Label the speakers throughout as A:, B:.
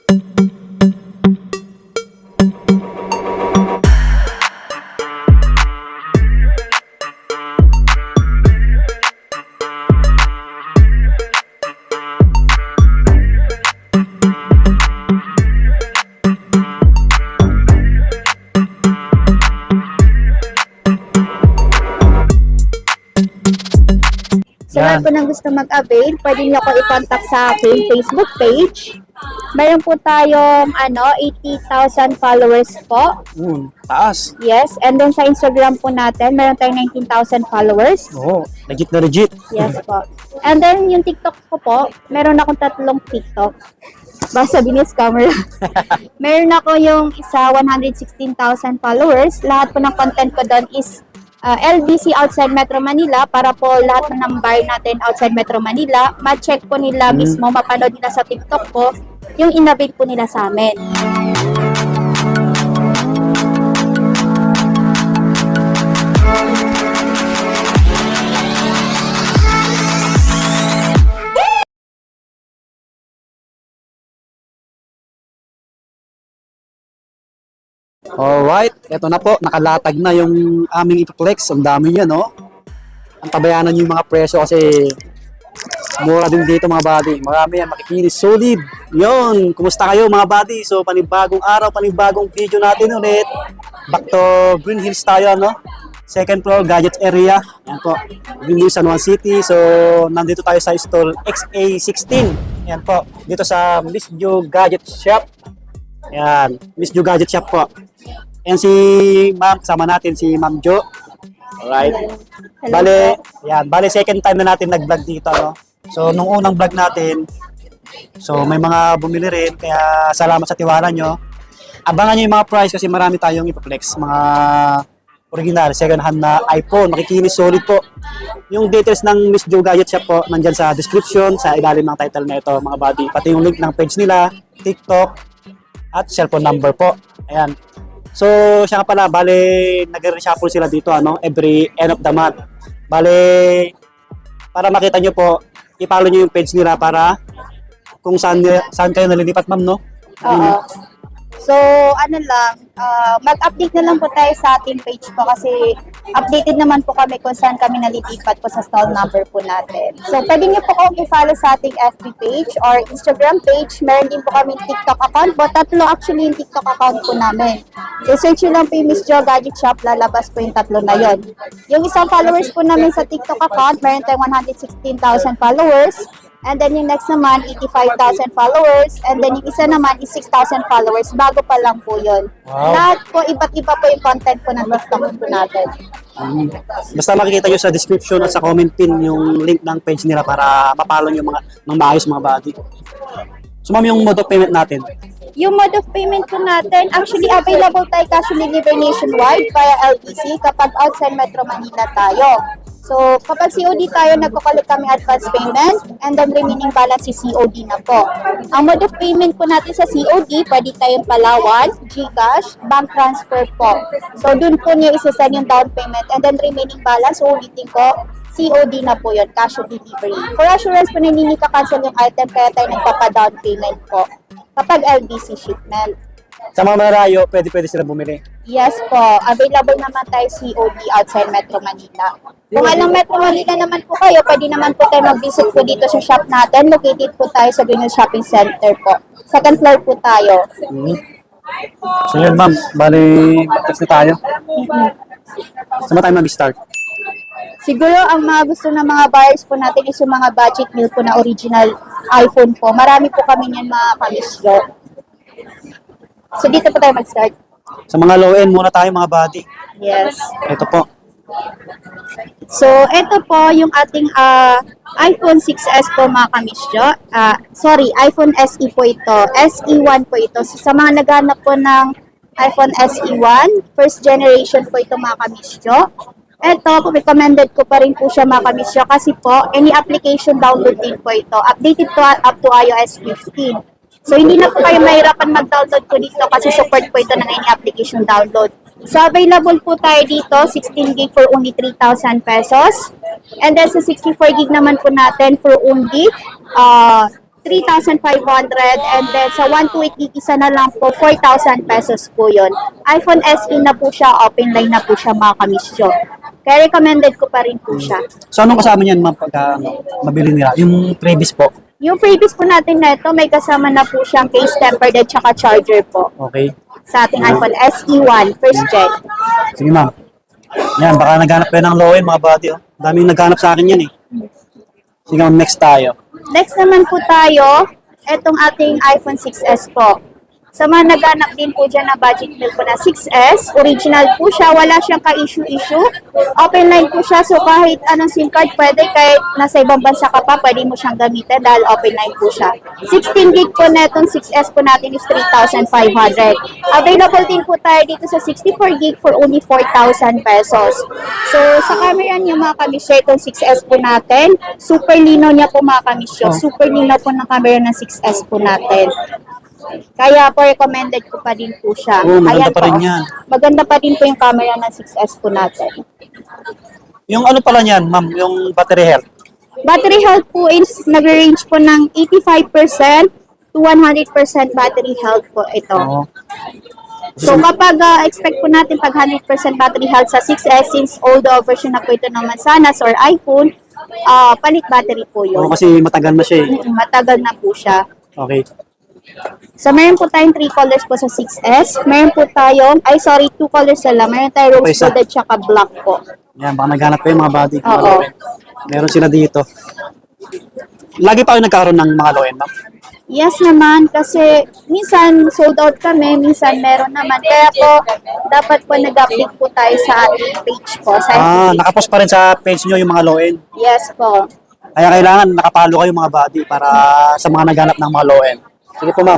A: Sa lahat po nang gusto mag-avail, pwede niyo ako i-contact sa aking Facebook page. Mayroon po tayong 80,000 followers po.
B: Taas.
A: Yes, and then sa Instagram po natin, meron tayong 19,000 followers.
B: Oo, legit na legit.
A: Yes po. And then yung TikTok ko po, meron akong 3 TikTok. Baka sabihin niya scammer. Meron ako yung isa, 116,000 followers. Lahat po ng content ko doon is LBC outside Metro Manila, para po lahat ng buyer natin outside Metro Manila, ma-check po nila mismo, mapanood nila sa TikTok po, yung inabit po nila sa amin.
B: Alright, eto na po, nakalatag na yung aming ipoplex. Ang dami niya, no? Ang tabayanan yung mga presyo kasi mura din dito mga buddy. Marami yan, makikinis, solid. Yun, kumusta kayo mga buddy? So, panibagong araw, panibagong video natin ulit. Back to Green Hills tayo, no? Second floor, gadget area. Yan po, Green Hills, San Juan City. So, nandito tayo sa stall XA16. Yan po, dito sa Miss Jo Gadget Shop. Yan, Miss Jo Gadget Shop po. And si ma'am, kasama natin si Ma'am Jo. Alright. Bale second time na natin nag-vlog dito, no? So, nung unang vlog natin, so may mga bumili rin, kaya salamat sa tiwala nyo. Abangan nyo yung mga price kasi marami tayong ipoplex. Mga original, second hand na iPhone, makikinis, solid po. Yung details ng Miss Jo Gadget Shop po, nandyan sa description, sa ilalim ng title na ito, mga buddy. Pati yung link ng page nila, TikTok, at cellphone number po. Ayan. So, siya nga pala, bale, nag-reshuffle sila dito, every end of the month. Bale, para makita nyo po, i-follow nyo yung page nila para kung saan kayo nalilipat, ma'am, no?
A: Oo. So, mag-update na lang po tayo sa ating page po kasi updated naman po kami kung saan kami nalilipat po sa stall number po natin. So, pwede niyo po kung i-follow sa ating FB page or Instagram page. Meron din po kami TikTok account po. 3 actually yung TikTok account po namin. So, search nyo lang po yung Miss Jo Gadget Shop. Lalabas po yung 3 na yon. Yung isang followers po namin sa TikTok account, meron tayong 116,000 followers. And then yung next naman, 85,000 followers. And then yung isa naman is 6,000 followers. Bago pa lang po yun.
B: Wow.
A: Lahat po, iba't iba po yung content po ng TikTok po natin.
B: Basta makikita nyo sa description at sa comment pin yung link ng page nila para mapalo nyo mga maayos mga buddy. So ma'am, yung mode of payment natin?
A: Yung mode of payment po natin, actually available tayo cash on delivery nationwide via LBC kapag outside Metro Manila tayo. So, kapag COD tayo, nagkukulit kami advance payment and then remaining balance si COD na po. Ang mode of payment po natin sa COD, pwede tayong Palawan, GCash, bank transfer po. So, dun po niya isasend yung down payment and then remaining balance, ulitin ko, COD na po yun, cash on delivery. For assurance po na hindi ka-cancel yung item, kaya tayo nagpapa-down payment po kapag LBC shipment.
B: Sa mga malayo, pwede sila bumili.
A: Yes po. Available naman tayo COD outside Metro Manila. Kung alang Metro Manila naman po kayo, pwede naman po tayo mag-visit po dito sa shop natin. Located po tayo sa Green Hills Shopping Center po. Second floor po tayo.
B: So yun ma'am, bali, text na tayo. Saan tayo mag-start?
A: Siguro ang mga gusto ng mga buyers po natin is yung mga budget meal po na original iPhone po. Marami po kami niyan mga kamisyo. So dito po tayo mag-start.
B: Sa mga low-end muna tayo mga buddy.
A: Yes.
B: Ito po.
A: So, ito po yung ating iPhone 6s po mga kamisyo. iPhone SE po ito. SE1 po ito. So, sa mga naghanap po ng iPhone SE1, first generation po ito mga kamisyo. Ito, recommended ko pa rin po siya mga kamisyo kasi po, any application download din po ito. Updated po up to iOS 15. So, hindi na po kayo mahirapan mag-download po dito kasi support po ito ng any application download. So, available po tayo dito, 16 gig for only 3,000 pesos. And then, sa 64 gig naman po natin for only 3,500, and then sa 128 gig isa na lang po 4,000 pesos po yun. iPhone SE na po siya, open line na po siya mga kamisyo. Kaya recommended ko pa rin po siya.
B: So, anong kasama niyan, ma'am, pagka mabili nila? Yung previous po.
A: Yung previous po natin na ito, may kasama na po siyang case tempered at saka charger po
B: Okay.
A: sa ating iPhone SE1 first gen.
B: Sige, ma'am. Yan, baka naghanap kayo ng low-end, mga buddy. Oh. Daming naghanap sa akin yan, eh. Sige, ma'am, next tayo.
A: Next naman po tayo, itong ating iPhone 6s po. Sa mga naghanap din po dyan na budget meal po na 6s, original po siya, wala siyang ka-issue-issue. Open line po siya, so kahit anong SIM card pwede, kahit nasa ibang bansa ka pa, pwede mo siyang gamitin dahil open line po siya. 16 gig po na itong 6s po natin is 3,500. Available din po tayo dito sa 64 gig for only 4,000 pesos. So sa camera niya mga kamisyo, itong 6s po natin, super linaw niya po mga kamisyo, super linaw po ng camera ng 6s po natin. Kaya po recommended ko pa din po siya.
B: Oo, maganda
A: Ayan
B: pa rin
A: po.
B: yan.
A: Maganda pa din po yung camera ng 6S po natin.
B: Yung ano pala niyan, ma'am, yung battery health.
A: Battery health po is nag-range po ng 85% to 100% battery health po ito.
B: Oo.
A: So kapag expect po natin pag 100% battery health sa 6S, since older version na po ito ng Manzanas or iPhone, palit battery po
B: Oo,
A: yun.
B: kasi matagal na siya, eh.
A: Matagal na po siya.
B: Okay.
A: So, meron po tayong 3 colors po sa 6S. Meron po tayong, 2 colors na lang. Meron tayong rose
B: isa.
A: gold at saka black po.
B: Yan, baka naghanap kayo, mga buddy.
A: Oo.
B: Meron sila dito. Lagi pa kayo nagkaroon ng mga low-end, ma'am?
A: Yes naman, kasi minsan sold out kami, minsan meron naman. Kaya po, dapat po nag-update po tayo sa ating page po. Sa FB.
B: Nakapost pa rin sa page nyo yung mga low-end.
A: Yes po.
B: Kaya kailangan nakapalo kayo, mga buddy, para sa mga naghanap ng mga low-end. Sige po, ma'am.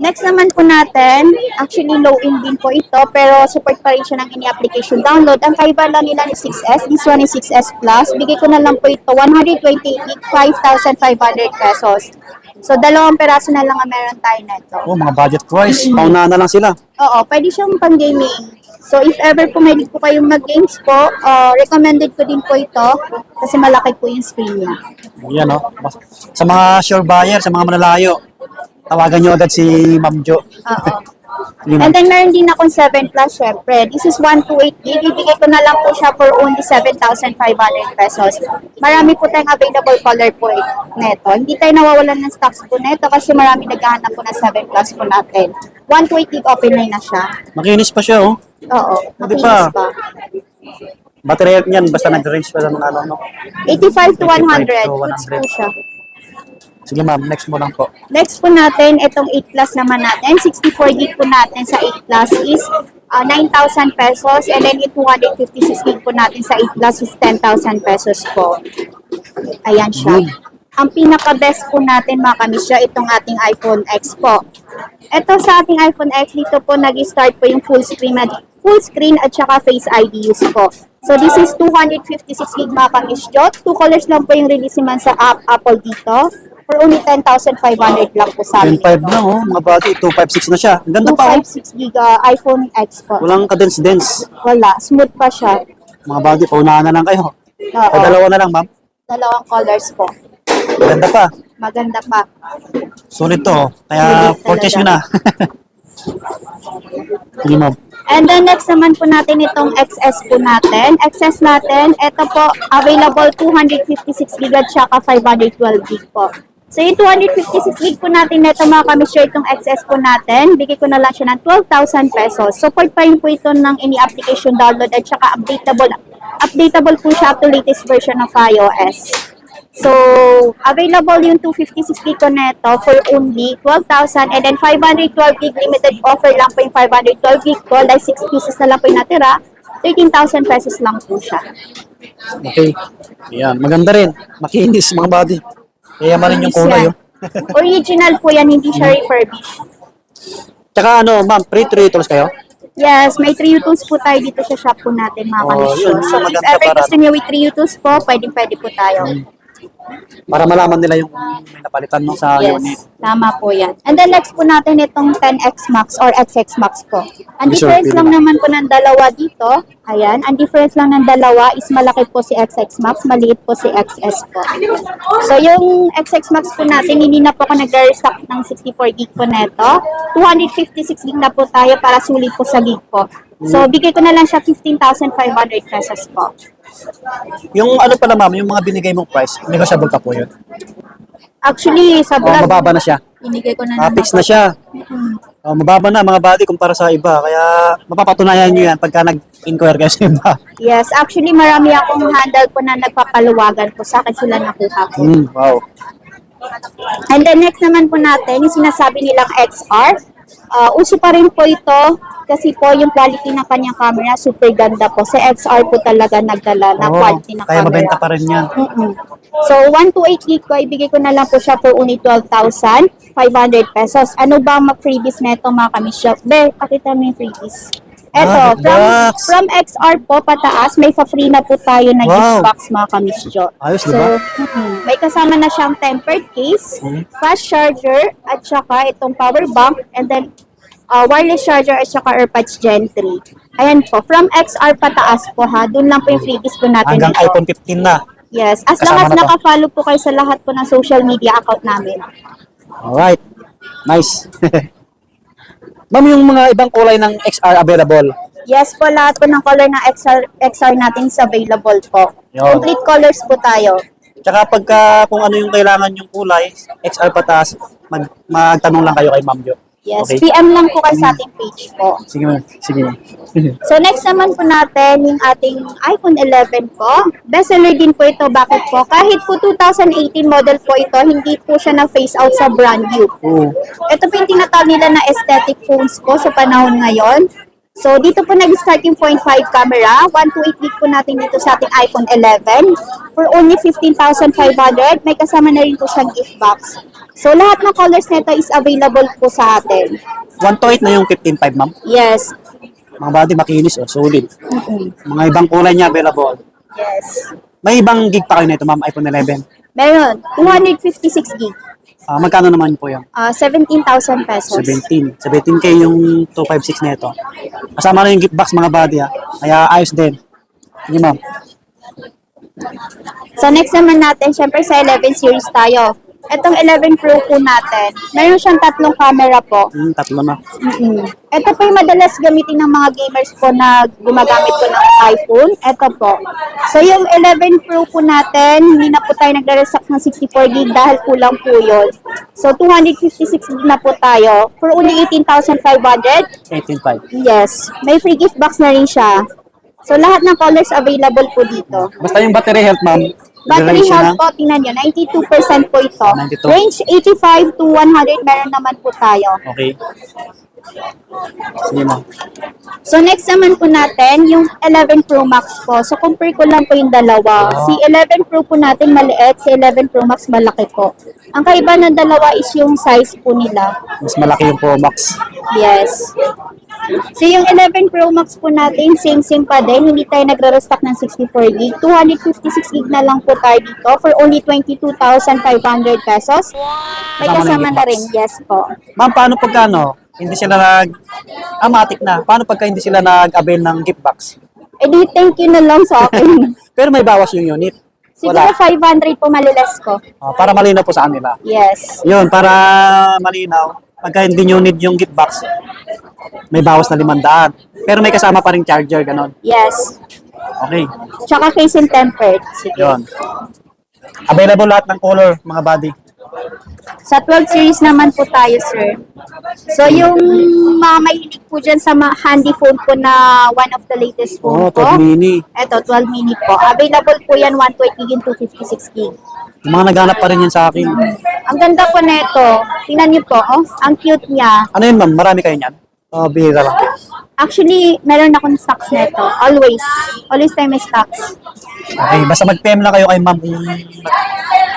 A: Next naman po natin, actually low-end din po ito, pero support pa rin siya ng any application download. Ang kaiba lang nila ni 6S, this one is 6S Plus. Bigay ko na lang po ito, 128 gig, 5,500 pesos. So, 2 peraso na lang ang meron tayo na ito.
B: Oh, mga budget price. Paunahan na lang sila.
A: Oo, pwede siyang pang-gaming. So, if ever po may po kayong mag-games po, recommended ko din po ito kasi malaki po yung screen niya.
B: Yan, oh. Sa mga sure buyer, sa mga manalayo, tawagan nyo agad si Ma'am Jo.
A: Oo.
B: Yun.
A: And then, meron din akong 7 Plus, syempre. This is 128 gig. Ibigay ko na lang po siya for only 7,500 pesos. Marami po tayong available color po neto. Hindi tayo nawawalan ng stocks po neto kasi marami naghahanap po ng 7 Plus po natin. 128 gig open line na siya.
B: Makinis pa siya, oh.
A: Oo,
B: Pwede
A: makinis
B: pa.
A: pa.
B: Battery health niyan, basta nag-range pa ng ano, no?
A: 85 to 100.
B: 85 to
A: Goods po
B: 100.
A: siya.
B: Sige, ma'am. Next mo lang po.
A: Next po natin, itong 8 Plus naman natin. 64 gig po natin sa 8 Plus is 9,000 pesos. And then yung 256 gig po natin sa 8 Plus is 10,000 pesos po. Ayan siya. Ang pinaka-best po natin mga kamisya, itong ating iPhone X po. Ito sa ating iPhone X, dito po nag-start po yung full screen at saka Face ID use po. So this is 256 gig mga kamisya. 2 colors lang po yung release naman sa Apple dito. For only 10,500 lang po sa amin.
B: 10.5 lang, oh. Mga buddy, 256 na siya. Ang ganda pa, oh.
A: 256 gig iPhone X po.
B: Walang kadens-dens.
A: Wala, smooth pa siya.
B: Mga buddy, paunahan na lang kayo.
A: Oo.
B: Dalawa na lang, ma'am.
A: 2 colors po.
B: Ganda pa.
A: Maganda pa.
B: Solid to, oh. Kaya
A: Solid
B: purchase nyo
A: talaga.
B: na. Sige, ma'am.
A: And then next naman po natin itong XS po natin. XS natin, ito po available 256 gig at saka 512 gig po. So yung 256 gig po natin nito mga kamisyo, itong XS po natin, bigay ko na lang siya ng 12,000 pesos. Support pa rin po ito ng any application download at saka updatable po siya up to latest version of iOS. So, available yung 256 gig ko neto for only 12,000 and then 512 gig limited offer lang po yung 512 gig ko dahil 6 pieces na lang po yung natira, 13,000 pesos lang po siya.
B: Okay. Ayan, maganda rin. Makinis, mga buddy. Kaya marin yung kulay, oh.
A: Original po yan, hindi siya refurbished.
B: Tsaka ano, ma'am, free tools kayo?
A: Yes, may 3 tools po tayo dito sa shop po natin mga kamisyon.
B: yun,
A: So, if
B: maganda
A: ever
B: para-
A: gusto niyo with 3 tools po, pwede po tayo.
B: Para malaman nila yung may napalitan mo sa unit.
A: Yes, tama po yan. And then next po natin itong 10X Max or XX Max po. Ang
B: Yes, sir.
A: difference lang naman po ng dalawa dito, ayan, ang difference lang ng dalawa is malaki po si XX Max, maliit po si XS po. So yung XX Max po natin, hindi na po ako nag-restock ng 64 gig po neto. 256 gig na po tayo para sulit po sa gig po. So bigay ko na lang siya 15,500 pesos po.
B: Yung ano pala ma'am, yung mga binigay mong price, negotiable pa po yun.
A: Actually, sa
B: O,
A: vlog,
B: mababa na siya.
A: binigay ko na
B: Fix na siya. Mababa na mga buddy kumpara sa iba. Kaya mapapatunayan nyo yan pagka nag-inquire kayo sa iba.
A: Yes, actually marami akong handle po na nagpapaluwagan po. Sa akin sila nakuha po.
B: Wow.
A: And then next naman po natin, yung sinasabi nilang XR. Uso pa rin po ito kasi po yung quality ng kanyang camera super ganda po. Sa XR po talaga nagdala na quality ng
B: Kaya
A: camera.
B: mabenta pa rin yan.
A: So 128 gig ko, ibigay ko na lang po siya for only 12,500 pesos. Ano ba ang freebies neto mga kamisyo? Be, pakita mo yung freebies. Eto,
B: box.
A: from XR po pataas, may pa-free na po tayo na gift
B: Wow.
A: box mga kamisyo.
B: Ayos,
A: So,
B: di ba?
A: may kasama na siyang tempered case, fast charger, at saka itong power bank, and then wireless charger at saka AirPods Gen 3. Ayan po, from XR pataas po ha, dun lang po yung freebies po natin.
B: Hanggang
A: nito.
B: iPhone 15 na.
A: Yes, as long
B: Kasama
A: as
B: na to.
A: naka-follow po kayo sa lahat po ng social media account namin.
B: Alright. Nice. Ma'am, yung mga ibang kulay ng XR available.
A: Yes po, lahat po ng color ng XR natin is available po.
B: Yun.
A: Complete colors po tayo.
B: Tsaka pagka kung ano yung kailangan yung kulay, XR patas, magtanong lang kayo kay Ma'am Jo.
A: Yes,
B: Okay.
A: PM lang po kayo sa ating page po.
B: Sige ma'am. Sige ma'am.
A: So next naman po natin yung ating iPhone 11 po. Bestseller din po ito. Bakit po? Kahit po 2018 model po ito, hindi po siya na-phase out sa brand new.
B: Oo.
A: Ito po yung tinatawag nila na aesthetic phones po sa panahon ngayon. So dito po nag-start yung 0.5 camera. 128 gig po natin dito sa ating iPhone 11. For only 15,500, may kasama na rin po siyang gift box. So lahat ng colors nito is available po sa atin.
B: 128 na yung 15.5 ma'am.
A: Yes.
B: Mga body makinis oh, solid. Mga ibang kulay niya available.
A: Yes.
B: May ibang gig pa kayo nito ma'am, iPhone 11.
A: Meron, 256 gig.
B: Magkano naman po yung
A: 17,000 pesos.
B: 17. 17K yung 256 na ito. Kasama na yung gift box mga body ha. Kaya ayos din. Sige ma'am.
A: So next naman natin, syempre sa 11 series tayo. Itong 11 Pro po natin, meron siyang tatlong camera po.
B: Tatlo na.
A: Ito po yung madalas gamitin ng mga gamers po na gumagamit po ng iPhone. Ito po. So yung 11 Pro po natin, hindi na po tayo nagre-restock ng 64 gig dahil kulang po yun. So 256 gig na po tayo for only 18,500.
B: 18.5.
A: Yes. May free gift box na rin siya. So lahat ng colors available po dito.
B: Basta yung battery health ma'am.
A: Battery
B: duration
A: health po, tingnan nyo, 92% po ito.
B: 92.
A: Range 85 to 100 meron naman po tayo.
B: Okay. Sige ma'am.
A: So next naman po natin, yung 11 Pro Max po. So compare ko lang po yung dalawa. Si 11 Pro po natin maliit, si 11 Pro Max malaki po. Ang kaiba ng dalawa is yung size po nila.
B: Mas malaki yung Pro Max.
A: Yes. So yung 11 Pro Max po natin, same pa din. Hindi tayo nagre-restock ng 64 gig. 256 gig na lang po tayo dito for only 22,500 pesos. May
B: Kasama na yung
A: kasama
B: gift
A: na
B: box.
A: rin. Yes po.
B: Ma'am, paano pagka hindi sila matik na. Paano pagka hindi sila nag-avail ng gift box?
A: Eh di thank you na lang sa akin.
B: Pero may bawas yung unit.
A: Siguro 500 po maliles ko.
B: Para malinaw po sa kanila.
A: Yes.
B: Yun, para malinaw. Pagka hindi nyo need yung gift box, may bawas na 500. Pero may kasama pa rin charger, ganon.
A: Yes.
B: Okay.
A: Tsaka case and tempered. Sige.
B: Yun. Available lahat ng color, mga body.
A: Sa 12 series naman po tayo, sir. So, yung mga mahilig po dyan sa handy phone po na one of the latest phone po.
B: 12 mini.
A: Ito, 12 mini po. Available po yan, 128 gig and 256 gig.
B: Yung mga naghanap pa rin yan sa akin.
A: Ang ganda po nito. Tingnan niyo po, oh. Ang cute niya.
B: Ano yun, ma'am? Marami kayo niyan? Bihira lang.
A: Actually, meron akong stocks nito. Always. Always tayo may stocks.
B: Okay, basta mag-PM lang kayo kay ma'am kung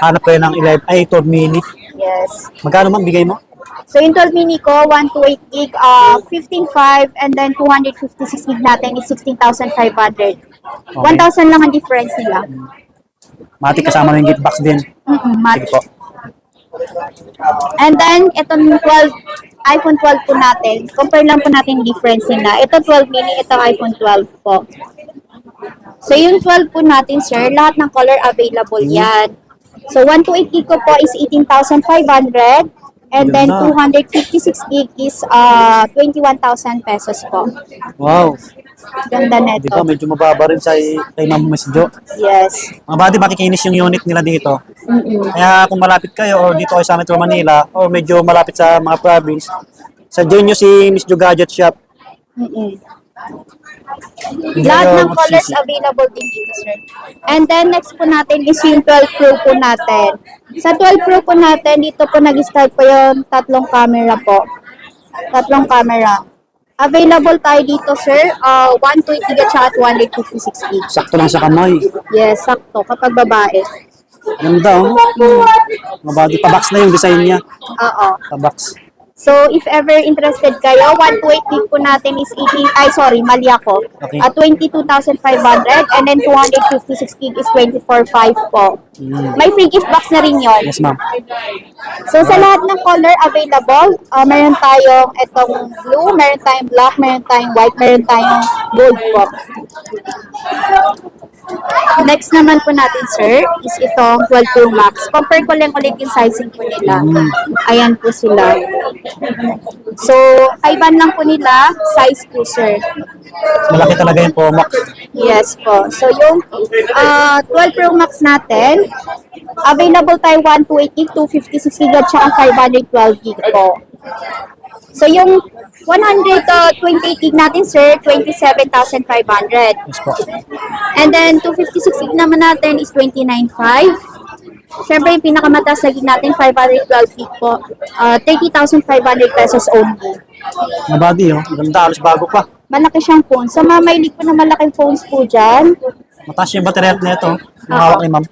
B: hanap kayo ng 12 mini.
A: Yes.
B: Magkano ma'am bigay mo?
A: So, yung 12 mini ko, 128 gig, 15.5, and then 256 gig natin is 16,500. 1,000 lang ang difference nila.
B: Matik kasama na yung gift box din. Sige po.
A: And then, itong iPhone 12 po natin. Compare lang po natin yung difference nila. Ito 12 mini, ito iPhone 12 po. So, yung 12 po natin, sir, lahat ng color available yan. So, 128 gig ko po is 18,500. And then,
B: Ganda.
A: 256 gig is 21,000 pesos po.
B: Wow.
A: Ganda
B: Di ba,
A: neto.
B: medyo mababa rin sa kay Ma'am Miss Jo.
A: Yes.
B: Mga buddy, makikinis yung unit nila dito. Kaya kung malapit kayo or dito kayo sa Metro Manila or medyo malapit sa mga province, sadyain nyo si Miss Jo Gadget Shop. Hindi
A: Lahat
B: kayo
A: ng colors
B: magsisi.
A: available din dito, sir. And then, next po natin is yung 12 Pro po natin. Sa 12 Pro po natin, dito po nag-start po yung tatlong camera po. Tatlong camera. Available tayo dito, sir. 120 gig at 156 gig.
B: Sakto lang sa kamay.
A: Yes, sakto. Kapag babae.
B: Ganda, oh. Mga buddy, pa-box na yung design niya.
A: Oo.
B: Pa-box.
A: So, if ever interested kayo, 128 gig po natin is 18, mali ako.
B: Okay.
A: 22,500 and then 256 gig is 24,500 po. May free gift box na rin yon.
B: Yes, ma'am.
A: So, sa lahat ng color available, meron tayong itong blue, meron tayong black, meron tayong white, meron tayong gold po. Next naman po natin, sir, is itong 12 Pro Max. Compare ko lang ulit yung sizing po nila. Ayan po sila. So, kaiban lang po nila, size po, sir.
B: Malaki talaga yung Pomax.
A: Yes po. So, yung 12 Pro Max natin, available tayo 128 gig, 256 gig, at saka 512 gig po. So, yung 128 gig natin, sir, 27,500.
B: Yes po.
A: And then, 256 gig naman natin is 29,500. Siyempre, yung pinakamataas na gig natin, 512 gig po. 30,500 pesos only.
B: Mga buddy, oh. Ganda, halos bago pa.
A: Malaki siyang phone. Sa mga mahilig po na malaking phones po dyan,
B: Mataas yung battery health nito. Yung hawak ni ma'am.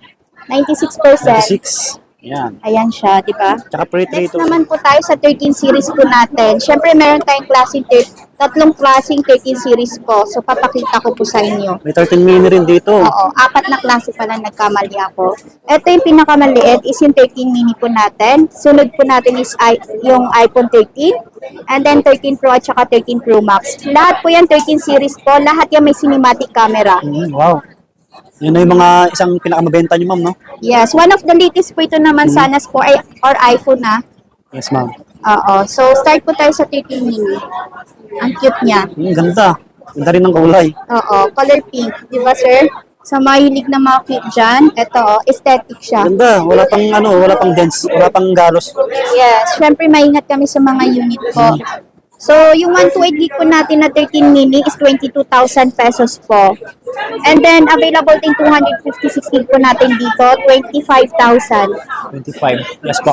A: 96%.
B: 96. Yan.
A: Ayan siya, di ba?
B: Tsaka pre
A: Next
B: 3
A: naman po tayo sa 13 series po natin. Siyempre, meron tayong tatlong klaseng 13 series po. So, papakita ko po sa inyo.
B: May 13 mini rin dito.
A: Oo, 4 na klase pala nagkamali ako. Ito yung pinakamaliit is yung 13 mini po natin. Sunod po natin is yung iPhone 13. And then 13 Pro at saka 13 Pro Max. Lahat po yan 13 series po. Lahat yan may cinematic camera.
B: Wow. Yun na yung mga isang pinakamabenta nyo, ma'am, no?
A: Yes, one of the latest po ito naman sa Nas po or iPhone na.
B: Yes, ma'am.
A: Oo, so start po tayo sa 13 mini. Ang cute niya.
B: Ganda. Ganda rin ng kulay.
A: Oo, color pink. Di ba, sir? Sa mahilig na mga cute dyan, ito, aesthetic siya.
B: Ganda. Wala pang dents, wala pang galos.
A: Yes, syempre maingat kami sa mga unit po. So, yung 128 gig po natin na 13 mini is 22,000 pesos po. And then, available din 256 gig po natin dito, 25,000.
B: 25. Yes po.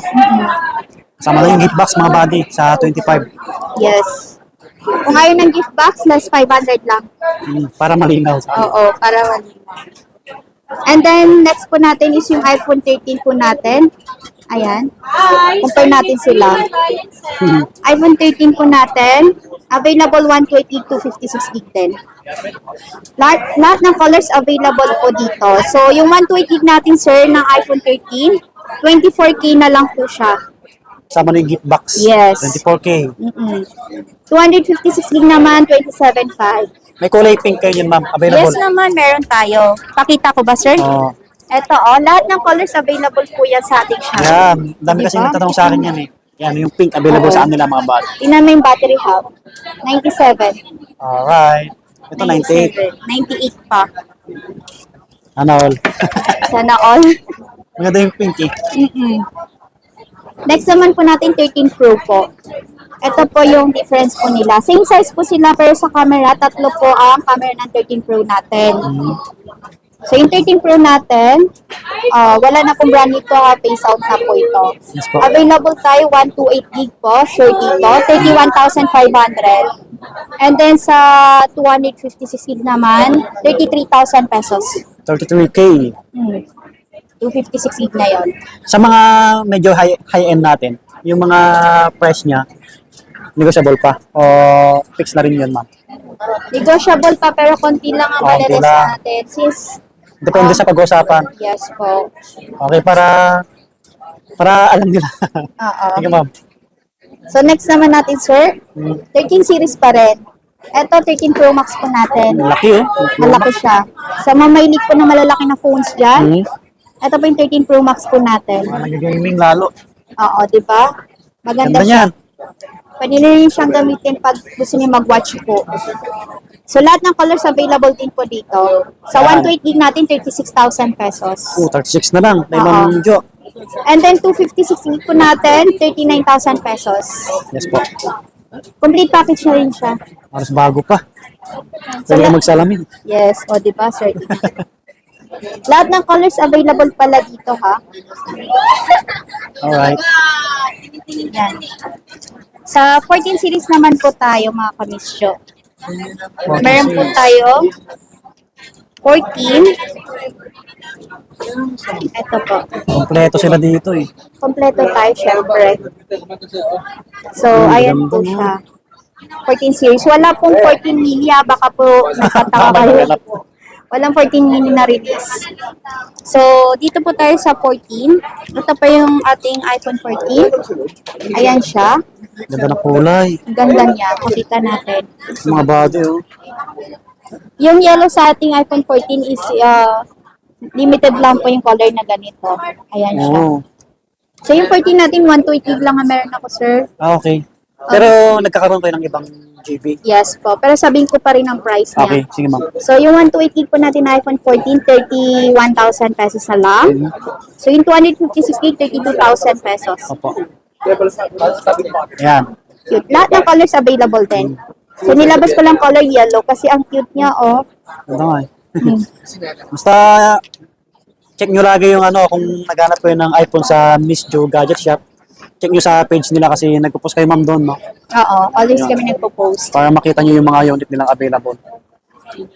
B: Kasama na yung gift box, mga buddy, sa 25.
A: Yes. Kung ayaw ng gift box, less 500 lang.
B: Para malinaw.
A: Oo, para malinaw. And then, next po natin is yung iPhone 13 po natin. Ayan. Compare natin sila. iPhone 13 po natin. Available 128 gig, 256 gig din. Lahat ng colors available po dito. So, yung 128 gig natin, sir, ng iPhone 13, 24K na lang po siya.
B: Kasama na yung gift box.
A: Yes.
B: 24K.
A: 256 gig naman, 27.5.
B: May kulay pink kayo yun, ma'am. Available.
A: Yes naman, meron tayo. Pakita ko ba, sir?
B: Oo.
A: Eto, lahat ng colors available po yan sa ating shop.
B: Yan. Dami kasi
A: Diba?
B: nagtatanong sa akin yan eh. Yan, yung pink available sa kanila, mga buddy.
A: Tingnan mo yung battery health. 97.
B: Alright. Ito, 98.
A: 98 pa.
B: Ano all?
A: Sana all.
B: Maganda yung pink eh.
A: Next naman po natin 13 Pro po. Ito po yung difference po nila. Same size po sila pero sa camera, tatlo po ang camera ng 13 Pro natin. So yung 13 Pro natin, wala na pong brand nito, phase out na po ito.
B: Yes po.
A: Available tayo 128 gig po, sure dito, 31,500. And then sa 256 gig naman, 33,000 pesos.
B: 33K.
A: 256 gig na yon.
B: Sa mga medyo high-end natin, yung mga price niya, negotiable pa. O fix na rin yun, ma'am.
A: Negotiable pa pero konti lang ang
B: Konti
A: malilis
B: lang.
A: natin. Since
B: Depende sa pag-uusapan.
A: Yes po.
B: Okay, para alam nila.
A: Oo.
B: Sige, ma'am.
A: So next naman natin, sir, 13 series pa rin. Ito, 13 Pro Max po natin.
B: Laki, oh.
A: Malaki siya. Sa mga mahilig po na malalaki na phones dyan,
B: Hmm.
A: ito po yung 13 Pro Max po natin.
B: Mga nag-gaming lalo.
A: Oo, di ba? Maganda
B: Ganda
A: siya.
B: niyan.
A: Pwede na rin siyang gamitin pag gusto niyo mag-watch po. So lahat ng colors available din po dito. Sa 128 gig natin, 36,000 pesos.
B: 36 na lang. May
A: Oo.
B: Ma'am Jo.
A: And then 256 gig po natin, 39,000 pesos.
B: Yes po.
A: Complete package na rin siya.
B: Halos bago pa.
A: So,
B: Pwede ka magsalamin.
A: yes, o di ba, sir? Lahat ng colors available pala dito, ha?
B: Alright.
A: Yan. Sa 14 series naman po tayo, mga kamisyo. Meron po tayo 14. Ito po.
B: Kompleto sila dito eh.
A: Kompleto tayo, syempre. So, ayan po siya. 14 series. Wala pong 14 mini, baka po nagkatawa kayo. Walang 14 mini na release. So, dito po tayo sa 14. Ito pa yung ating iPhone 14. Ayan siya.
B: Ganda ng kulay.
A: Ang ganda niya. Pakita natin.
B: Mga body oh.
A: Yung yellow sa ating iPhone 14 is limited lang po yung color na ganito. Ayan siya.
B: Oo.
A: So, yung 14 natin, 128 gig lang ang meron ako, sir.
B: Ah, okay. Pero nagkakaroon kayo ng ibang GB.
A: Yes po. Pero sabihin ko pa rin ang price niya.
B: Okay, sige ma'am.
A: So, yung 128 gig po natin na iPhone 14, 31,000 pesos na lang. So, yung 256 gig, 32,000 pesos.
B: Opo. Ayan.
A: Cute. Lahat ng colors available din. So, nilabas ko lang color yellow kasi ang cute niya, oh.
B: Ganda nga eh. Basta check nyo lagi yung ano, kung naghanap kayo ng iPhone sa Miss Jo Gadget Shop, check nyo sa page nila kasi nagpo-post kayo ma'am doon, no?
A: Oo, always kami nagpo-post.
B: Para makita nyo yung mga unit nilang available.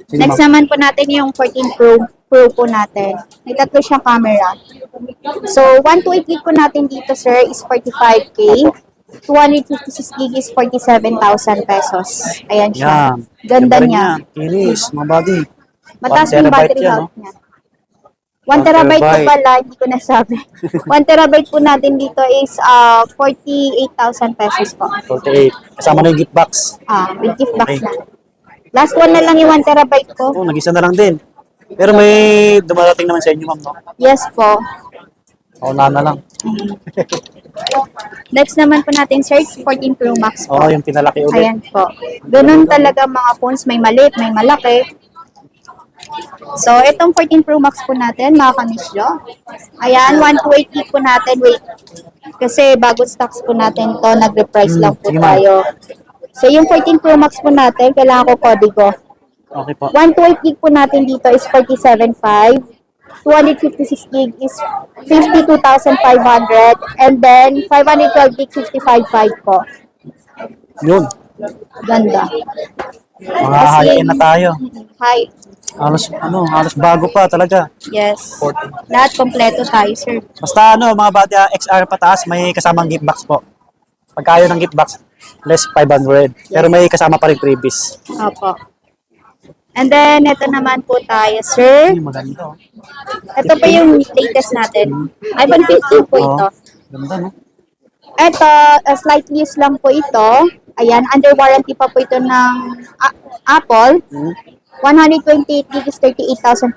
B: Sige
A: Next
B: ma'am.
A: naman po natin yung 14 Pro po natin. May tatlo siyang camera. So, 128 gig po natin dito, sir, is 45K. 256 gig is 47,000 pesos. Ayan siya.
B: Yan.
A: Ganda
B: rin
A: niya.
B: yan. Kinis, mga body.
A: Mataas
B: 1
A: yung
B: terabyte
A: battery
B: yan,
A: health niya. 1 terabyte po pala, hindi ko nasabi. 1 terabyte po natin dito is 48,000 pesos po.
B: 48. Kasama na yung gift box.
A: With gift box
B: Okay.
A: na. Last one na lang yung 1 terabyte ko.
B: Oh, nag-isa na lang din. Pero may dumarating naman sa inyo ma'am, no?
A: Yes po.
B: Wala na lang.
A: Next naman po natin, sir, 14 Pro Max po.
B: Oo, yung pinalaki ulit.
A: Ayan po. Ganun talaga mga phones, may maliit, may malaki. So, itong 14 Pro Max po natin, mga kamisyo. Ayan, 128 gig po natin. Wait, kasi bago stocks po natin to, nag-reprice lang po
B: sige, ma'am.
A: tayo. So, yung 14 Pro Max po natin, kailangan ko kodigo.
B: Okay po.
A: 128 gig po natin dito is 47.5. 256 gig is 52,500. And then, 512 gig, 55.5 po.
B: Yun.
A: Ganda.
B: Mga high-end na tayo.
A: Hi.
B: Halos bago pa talaga.
A: Yes. Lahat kompleto tayo, sir.
B: Basta mga body XR pataas, may kasamang gift box po. Pagka ayaw ng gift box, less 500. Pero may kasama pa rin freebies.
A: Opo. And then, ito naman po tayo, sir.
B: Ay, maganda. Oh.
A: Ito po yung latest natin. iPhone 15 po ito.
B: Ganda, no?
A: Ito, slight use lang po ito. Ayan, under warranty pa po ito ng Apple. 128 gig is 38,500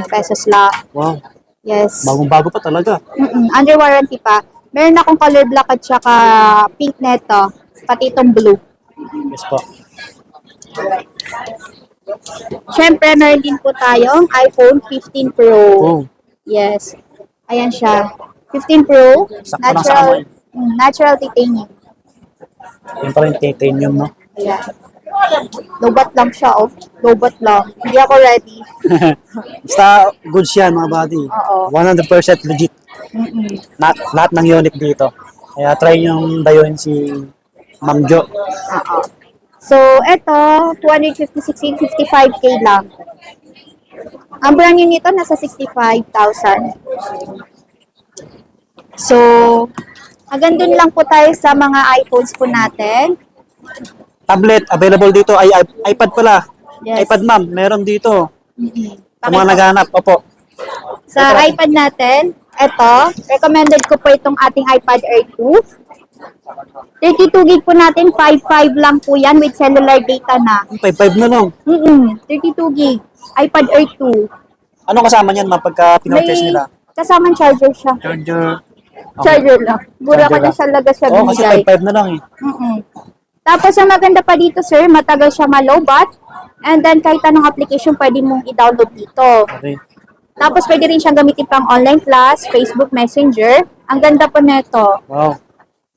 A: pesos lang.
B: Wow.
A: Yes.
B: Bagong-bago pa talaga.
A: Under warranty pa. Meron akong color black at saka pink neto. Pati itong blue.
B: Yes po.
A: Siyempre, meron din po tayong iPhone 15 Pro.
B: Oh.
A: Yes. Ayan siya. 15 Pro.
B: Sakto lang sa kamay.
A: Natural titanium.
B: Yung pala yung titanium, no?
A: Ayan. Lobat lang siya, oh. Lobat lang. Hindi ako ready.
B: Basta good siya, mga buddy.
A: Oo.
B: 100% legit. Lahat ng unit dito. Kaya try nyo dayuin si Ma'am Jo.
A: Oo. So, eto, 256 55K lang. Ang brand new nito, nasa 65,000. So, hanggang dun lang po tayo sa mga iPhones po natin.
B: Tablet, available dito. Ay, iPad pala.
A: Yes.
B: iPad ma'am, meron dito. Sa mga
A: Pakita.
B: naghanap, opo.
A: Sa iPad natin, ito, recommended ko po itong ating iPad Air 2. 32 gig po natin, 5.5 lang po yan with cellular data na.
B: 5.5 na lang.
A: 32 gig, iPad Air 2.
B: Anong kasama niyan, ma'am, pagka pinorchase nila?
A: Kasamang charger siya.
B: Charger.
A: Charger lang. Mura ko
B: Charger
A: na
B: lang.
A: siya lagas siya
B: Oo, kasi
A: binigay.
B: 5.5 na lang eh.
A: Tapos, ang maganda pa dito, sir, matagal siya malobat. And then, kahit anong application, pwede mong i-download dito.
B: Okay.
A: Tapos, pwede rin siyang gamitin pang online class, Facebook Messenger. Ang ganda po nito.
B: Wow.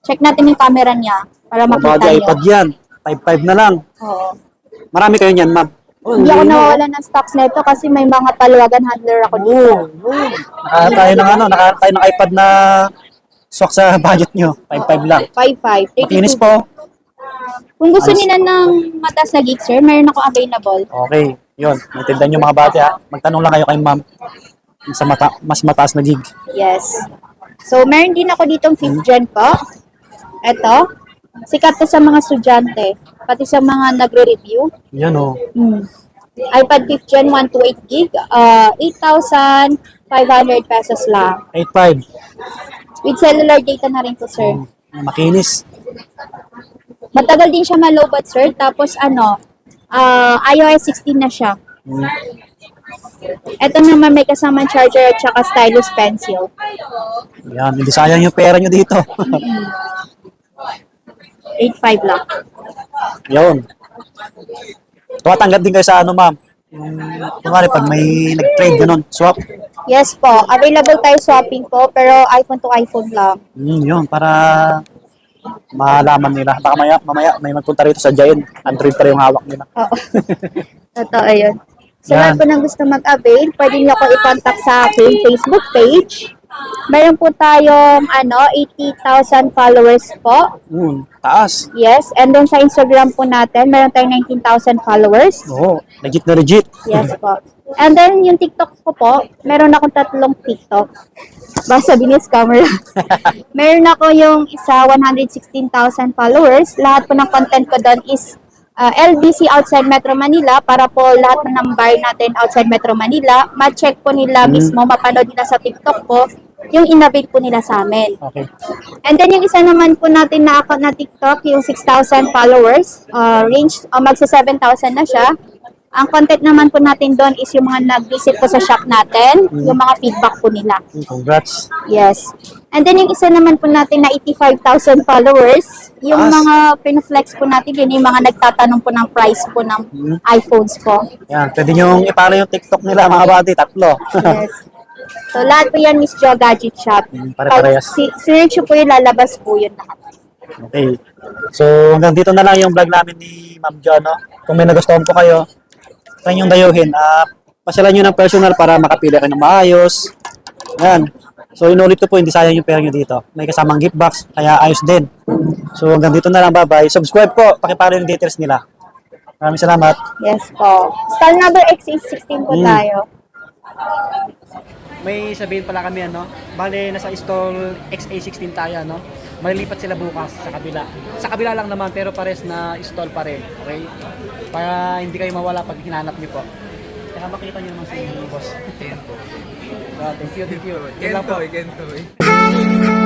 A: Check natin yung camera niya para makita
B: Mabadi
A: niyo.
B: iPad yan. 5.5 na lang.
A: Oo.
B: Marami kayo niyan, ma'am.
A: Hindi ako nawawalan ng stocks nito kasi may mga paluwagan handler ako dito.
B: Nakahanap tayo ng iPad na swak sa budget nyo. 5.5 lang.
A: 5.5.
B: Makinis po.
A: Kung gusto nila ng mataas na gig, sir, mayroon ako available.
B: Okay. Yun. Maintindihan nyo mga bati ha. Magtanong lang kayo kay ma'am. Sa mas mataas na gig.
A: Yes. So, meron din ako ditong 5th gen po. Ito. Sikat to sa mga estudyante. Pati sa mga nagre-review.
B: Yan o.
A: iPad 5th gen 128 gig. 8,500 pesos lang.
B: 8.5.
A: With cellular data na rin po, sir.
B: Makinis.
A: Matagal din siya malobat, sir. Tapos iOS 16 na siya. Ito naman may kasamang charger at saka stylus pencil.
B: Yan. Hindi sayang yung pera nyo dito.
A: 8.5 lang.
B: Yun. Tumatanggap din kayo sa ano, ma'am. Kunwari, pag may nag-trade ganun, swap.
A: Yes po. Available tayo swapping po, pero iPhone to iPhone lang.
B: Yun, para malaman nila. Baka mamaya may magpunta rito sa Giant. Android pa rin yung hawak nila.
A: Oo. Totoo yun. So,
B: Yan.
A: lahat po ng gusto mag-avail, pwede niyo ako i-contact sa aking Facebook page. Meron po tayong 80,000 followers po.
B: Taas.
A: Yes. And then sa Instagram po natin, meron tayong 19,000 followers.
B: Oo, legit na legit.
A: Yes po. And then yung TikTok ko po, meron akong 3 TikTok. Basta binis camera. Meron ako yung isa 116,000 followers. Lahat po ng content ko doon is LBC outside Metro Manila para po lahat ng buyer natin outside Metro Manila, ma-check po nila mismo, mapanood nila sa TikTok po, yung innovate po nila sa amin.
B: Okay.
A: And then yung isa naman po natin na account na TikTok, yung 6,000 followers, range, magsa 7,000 na siya. Ang content naman po natin doon is yung mga nag-visit po sa shop natin, yung mga feedback po nila.
B: Congrats.
A: Yes. And then yung isa naman po natin na 85,000 followers, yung mga pinaflex po natin, yun yung mga nagtatanong po ng price po ng iPhones po.
B: Yan, pwede nyo ipalo yung TikTok nila, mga bati, 3.
A: Yes. So lahat po yan Miss Jo Gadget Shop.
B: Pare-parehas.
A: Search po yun, lalabas po yun lahat.
B: Okay. So, hanggang dito na lang yung vlog namin ni Ma'am Jo, no? Kung may nagustuhan po kayo, try nyo dayuhin. Pasyalan nyo ng personal para makapili kayo ng maayos. Yan. So, inulit ko po, hindi sayang yung pera nyo dito. May kasamang gift box, kaya ayos din. So, hanggang dito na lang. Bye-bye. Subscribe po. Pakipalo yung details nila. Maraming salamat.
A: Yes po. Stall number XA16 po tayo.
C: May sabihin pala kami bale nasa stall XA16 tayo malilipat sila bukas sa kabila. Sa kabila lang naman pero pares na stall pa rin. Okay? Para hindi kayo mawala pag hinanap niyo po. Kaya makita niyo naman si boss. Thank you. Yun lang po.
D: Kento.